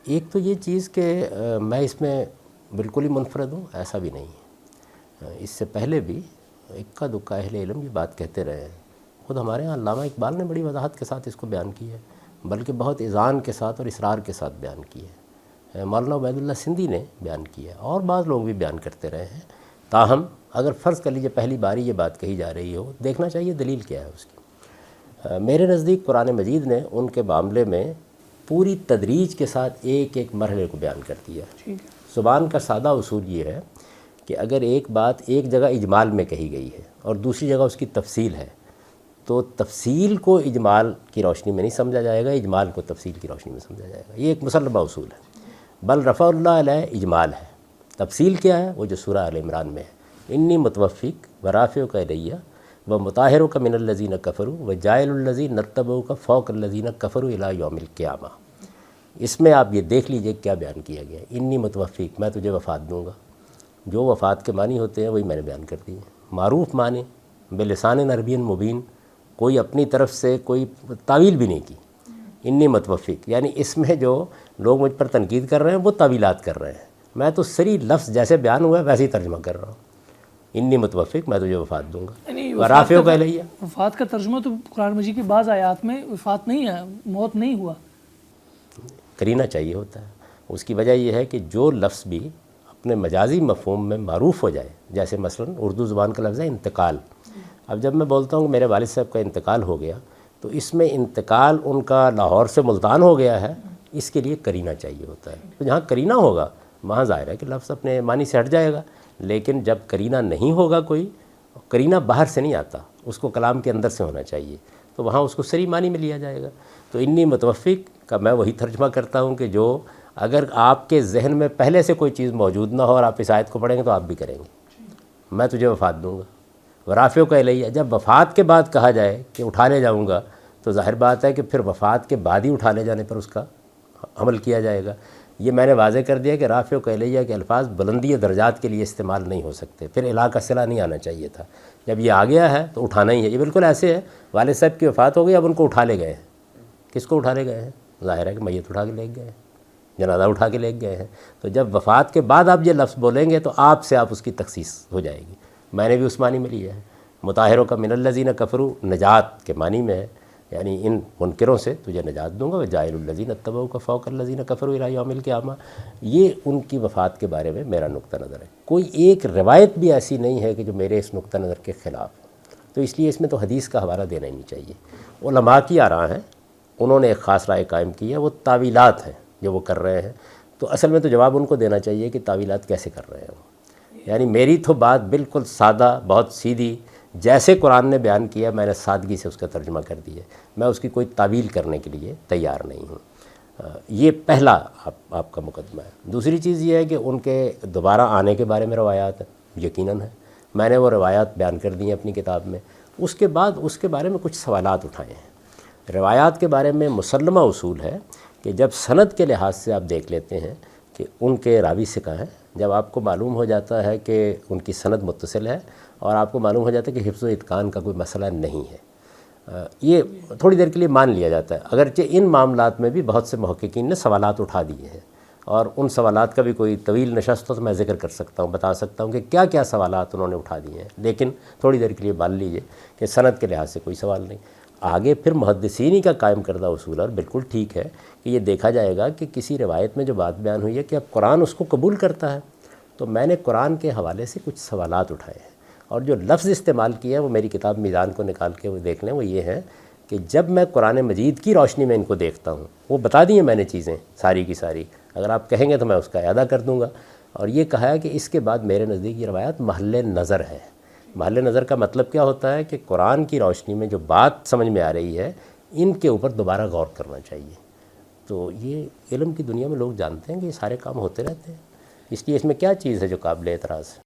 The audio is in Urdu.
ایک تو یہ چیز کہ میں اس میں بالکل ہی منفرد ہوں، ایسا بھی نہیں ہے۔ اس سے پہلے بھی اکا دکا اہل علم یہ بات کہتے رہے ہیں۔ خود ہمارے ہاں علامہ اقبال نے بڑی وضاحت کے ساتھ اس کو بیان کی ہے، بلکہ بہت اذعان کے ساتھ اور اصرار کے ساتھ بیان کی ہے۔ مولانا عبید اللہ سندھی نے بیان کی ہے، اور بعض لوگ بھی بیان کرتے رہے ہیں۔ تاہم اگر فرض کر لیجیے پہلی باری یہ بات کہی جا رہی ہو، دیکھنا چاہیے دلیل کیا ہے اس کی۔ میرے نزدیک قرآن مجید نے ان کے معاملے میں پوری تدریج کے ساتھ ایک ایک مرحلے کو بیان کر دیا۔ زبان کا سادہ اصول یہ ہے کہ اگر ایک بات ایک جگہ اجمال میں کہی گئی ہے اور دوسری جگہ اس کی تفصیل ہے، تو تفصیل کو اجمال کی روشنی میں نہیں سمجھا جائے گا، اجمال کو تفصیل کی روشنی میں سمجھا جائے گا۔ یہ ایک مسلمہ اصول ہے۔ بل رفع اللہ علیہ اجمال ہے، تفصیل کیا ہے؟ وہ جو سورہ آل عمران میں ہے، انی متوفق ورافعک الیہ ومطہرک من الذین کفروا وجاعل الذین اتبعوک فوق الذین کفروا الی یوم القیامہ۔ اس میں آپ یہ دیکھ لیجئے کیا بیان کیا گیا ہے، انی متوفق، میں تجھے وفات دوں گا۔ جو وفات کے معنی ہوتے ہیں وہی میں نے بیان کر دی ہیں، معروف معنی بلسان عربی مبین، کوئی اپنی طرف سے کوئی تعویل بھی نہیں کی۔ انی متوفق یعنی اس میں جو لوگ مجھ پر تنقید کر رہے ہیں وہ تعویلات کر رہے ہیں، میں تو صریح لفظ جیسے بیان ہوا ہے ویسے ہی ترجمہ کر رہا ہوں۔ انی متوفق، میں تجھے وفات دوں گا، ورافعک الیہ۔ وفات کا ترجمہ تو قرآن مجید کی بعض آیات میں وفات نہیں ہے، موت نہیں ہوا، کرینہ چاہیے ہوتا ہے۔ اس کی وجہ یہ ہے کہ جو لفظ بھی اپنے مجازی مفہوم میں معروف ہو جائے، جیسے مثلا اردو زبان کا لفظ ہے انتقال۔ اب جب میں بولتا ہوں کہ میرے والد صاحب کا انتقال ہو گیا، تو اس میں انتقال ان کا لاہور سے ملتان ہو گیا ہے، اس کے لیے کرینہ چاہیے ہوتا ہے۔ تو جہاں کرینہ ہوگا وہاں ظاہر ہے کہ لفظ اپنے معنی سے ہٹ جائے گا، لیکن جب کرینہ نہیں ہوگا کوئی، کرینہ باہر سے نہیں آتا، اس کو کلام کے اندر سے ہونا چاہیے، تو وہاں اس کو صریح معنی میں لیا جائے گا۔ تو انی متوفق کا میں وہی ترجمہ کرتا ہوں کہ جو اگر آپ کے ذہن میں پہلے سے کوئی چیز موجود نہ ہو اور آپ اس آیت کو پڑھیں گے تو آپ بھی کریں گے، میں تجھے وفات دوں گا۔ ورافعک الیہ، جب وفات کے بعد کہا جائے کہ اٹھا لے جاؤں گا، تو ظاہر بات ہے کہ پھر وفات کے بعد ہی اٹھا لے جانے پر اس کا عمل کیا جائے گا۔ یہ میں نے واضح کر دیا کہ رافعک الیہ کے الفاظ بلندی درجات کے لیے استعمال نہیں ہو سکتے، پھر الہ کا صلہ نہیں آنا چاہیے تھا۔ جب یہ آ گیا ہے تو اٹھانا ہی ہے۔ یہ بالکل ایسے ہے، والد صاحب کی وفات ہو گئی، اب ان کو اٹھا لے گئے ہیں۔ کس کو اٹھا لے گئے ہیں؟ ظاہر ہے کہ میت اٹھا کے لے گئے ہیں، جنازہ اٹھا کے لے گئے ہیں۔ تو جب وفات کے بعد آپ یہ لفظ بولیں گے تو آپ سے آپ اس کی تخصیص ہو جائے گی۔ میں نے بھی اس معنی میں لیا ہے، مطہرک من الذین کفروا، نجات کے معنی میں ہے، یعنی ان منکروں سے تجھے نجات دوں گا، وجاعل الذین اتبعوک فوق الذین کفروا الی یوم القیامہ۔ یہ ان کی وفات کے بارے میں میرا نقطہ نظر ہے۔ کوئی ایک روایت بھی ایسی نہیں ہے کہ جو میرے اس نقطہ نظر کے خلاف ہو، تو اس لیے اس میں تو حدیث کا حوالہ دینا ہی نہیں چاہیے۔ علماء کی آراء ہیں، انہوں نے ایک خاص رائے قائم کی ہے، وہ تعویلات ہیں جو وہ کر رہے ہیں۔ تو اصل میں تو جواب ان کو دینا چاہیے کہ تعویلات کیسے کر رہے ہیں وہ۔ یعنی میری تو بات بالکل سادہ، بہت سیدھی، جیسے قرآن نے بیان کیا میں نے سادگی سے اس کا ترجمہ کر دیا، میں اس کی کوئی تعویل کرنے کے لیے تیار نہیں ہوں۔ یہ پہلا آپ کا مقدمہ ہے۔ دوسری چیز یہ ہے کہ ان کے دوبارہ آنے کے بارے میں روایات ہیں، یقیناً ہے، میں نے وہ روایات بیان کر دی ہیں اپنی کتاب میں۔ اس کے بعد اس کے بارے میں کچھ سوالات اٹھائے ہیں۔ روایات کے بارے میں مسلمہ اصول ہے کہ جب سند کے لحاظ سے آپ دیکھ لیتے ہیں کہ ان کے راوی ثقہ ہیں، جب آپ کو معلوم ہو جاتا ہے کہ ان کی سند متصل ہے اور آپ کو معلوم ہو جاتا ہے کہ حفظ و اتقان کا کوئی مسئلہ نہیں ہے، یہ تھوڑی دیر کے لیے مان لیا جاتا ہے، اگرچہ ان معاملات میں بھی بہت سے محققین نے سوالات اٹھا دیے ہیں، اور ان سوالات کا بھی کوئی طویل نشست ہو تو میں ذکر کر سکتا ہوں، بتا سکتا ہوں کہ کیا کیا سوالات انہوں نے اٹھا دیے ہیں، لیکن تھوڑی دیر کے لیے مان لیجئے کہ سند کے لحاظ سے کوئی سوال نہیں۔ آگے پھر محدثینی کا قائم کردہ اصول، اور بالکل ٹھیک ہے کہ یہ دیکھا جائے گا کہ کسی روایت میں جو بات بیان ہوئی ہے کہ اب قرآن اس کو قبول کرتا ہے، تو میں نے قرآن کے حوالے سے کچھ سوالات اٹھائے ہیں، اور جو لفظ استعمال کیا ہے وہ میری کتاب میزان کو نکال کے وہ دیکھ لیں، وہ یہ ہے کہ جب میں قرآن مجید کی روشنی میں ان کو دیکھتا ہوں، وہ بتا دی ہیں میں نے چیزیں ساری کی ساری، اگر آپ کہیں گے تو میں اس کا اعادہ کر دوں گا، اور یہ کہا ہے کہ اس کے بعد میرے نزدیک یہ روایت محل نظر ہے۔ محل نظر کا مطلب کیا ہوتا ہے کہ قرآن کی روشنی میں جو بات سمجھ میں آ رہی ہے ان کے اوپر دوبارہ غور کرنا چاہیے۔ تو یہ علم کی دنیا میں لوگ جانتے ہیں کہ یہ سارے کام ہوتے رہتے ہیں، اس لیے اس میں کیا چیز ہے جو قابل اعتراض ہے؟